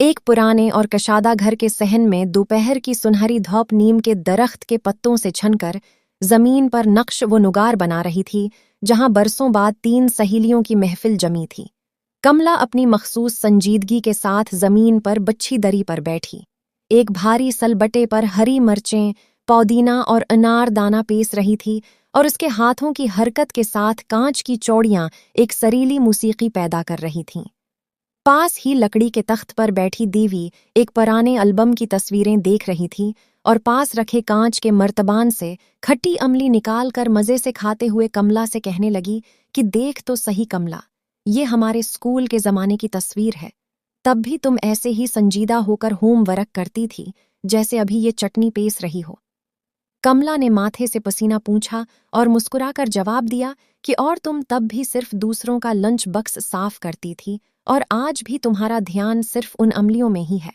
एक पुराने और कशादा घर के सहन में दोपहर की सुनहरी धूप नीम के दरख्त के पत्तों से छनकर जमीन पर नक्श व नुगार बना रही थी, जहां बरसों बाद 3 सहेलियों की महफिल जमी थी। कमला अपनी मखसूस संजीदगी के साथ जमीन पर बच्छी दरी पर बैठी, एक भारी सलबटे पर हरी मिर्चें, पौदीना और अनार दाना पीस रही थी, और उसके हाथों की हरकत के साथ कांच की चौड़ियां एक सरीली मूसीकी पैदा कर रही थीं। पास ही लकड़ी के तख्त पर बैठी देवी एक पुराने एल्बम की तस्वीरें देख रही थी और पास रखे कांच के मर्तबान से खट्टी अमली निकाल कर मज़े से खाते हुए कमला से कहने लगी कि देख तो सही कमला, ये हमारे स्कूल के ज़माने की तस्वीर है। तब भी तुम ऐसे ही संजीदा होकर होमवर्क करती थी जैसे अभी ये चटनी पीस रही हो। कमला ने माथे से पसीना पूंछा और मुस्कुराकर जवाब दिया कि और तुम तब भी सिर्फ दूसरों का लंच बक्स साफ करती थी और आज भी तुम्हारा ध्यान सिर्फ उन अमलियों में ही है।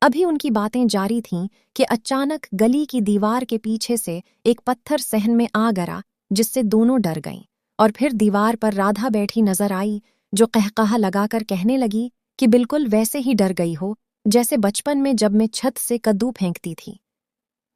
अभी उनकी बातें जारी थीं कि अचानक गली की दीवार के पीछे से एक पत्थर सहन में आ गिरा, जिससे दोनों डर गईं। और फिर दीवार पर राधा बैठी नजर आई, जो कहकहा लगाकर कहने लगी कि बिल्कुल वैसे ही डर गई हो जैसे बचपन में जब मैं छत से कद्दू फेंकती थी।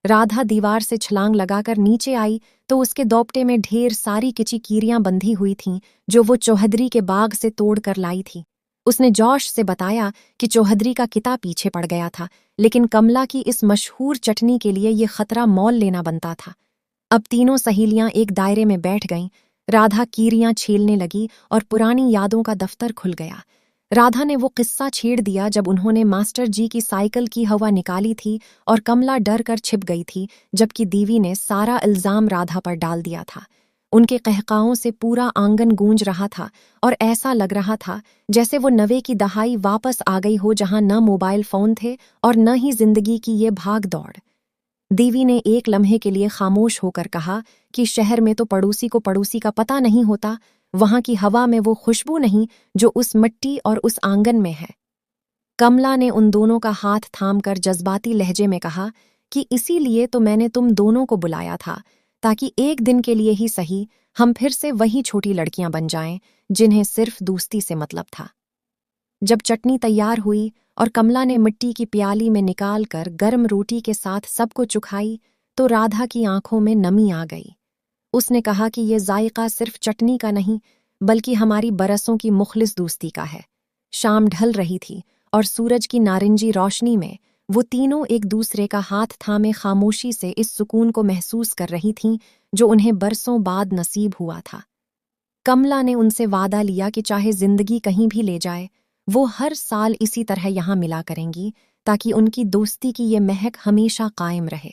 राधा दीवार से छलांग लगाकर नीचे आई तो उसके दोपटे में ढेर सारी किची कीरियां बंधी हुई थीं, जो वो चौहदरी के बाग से तोड़ कर लाई थी। उसने जोश से बताया कि चौहदरी का किता पीछे पड़ गया था, लेकिन कमला की इस मशहूर चटनी के लिए ये खतरा मोल लेना बनता था। अब तीनों सहेलियां एक दायरे में बैठ गईं। राधा कीरियां छीलने लगी और पुरानी यादों का दफ्तर खुल गया। राधा ने वो किस्सा छेड़ दिया जब उन्होंने मास्टर जी की साइकिल की हवा निकाली थी और कमला डर कर छिप गई थी, जबकि दीवी ने सारा इल्जाम राधा पर डाल दिया था। उनके कहकाओं से पूरा आंगन गूंज रहा था और ऐसा लग रहा था जैसे वो नवे की दहाई वापस आ गई हो, जहां न मोबाइल फोन थे और न ही जिंदगी की ये भाग दौड़। दीवी ने एक लम्हे के लिए खामोश होकर कहा कि शहर में तो पड़ोसी को पड़ोसी का पता नहीं होता, वहां की हवा में वो खुशबू नहीं जो उस मिट्टी और उस आंगन में है। कमला ने उन दोनों का हाथ थामकर जज्बाती लहजे में कहा कि इसीलिए तो मैंने तुम दोनों को बुलाया था, ताकि एक दिन के लिए ही सही हम फिर से वही छोटी लड़कियां बन जाएं जिन्हें सिर्फ दोस्ती से मतलब था। जब चटनी तैयार हुई और कमला ने मिट्टी की प्याली में निकाल कर गर्म रोटी के साथ सबको चुखाई, तो राधा की आंखों में नमी आ गई। उसने कहा कि ये जायका सिर्फ चटनी का नहीं, बल्कि हमारी बरसों की मुखलिस दोस्ती का है। शाम ढल रही थी और सूरज की नारंगी रोशनी में वो तीनों एक दूसरे का हाथ थामे खामोशी से इस सुकून को महसूस कर रही थीं जो उन्हें बरसों बाद नसीब हुआ था। कमला ने उनसे वादा लिया कि चाहे जिंदगी कहीं भी ले जाए, वो हर साल इसी तरह यहाँ मिला करेंगी, ताकि उनकी दोस्ती की ये महक हमेशा कायम रहे।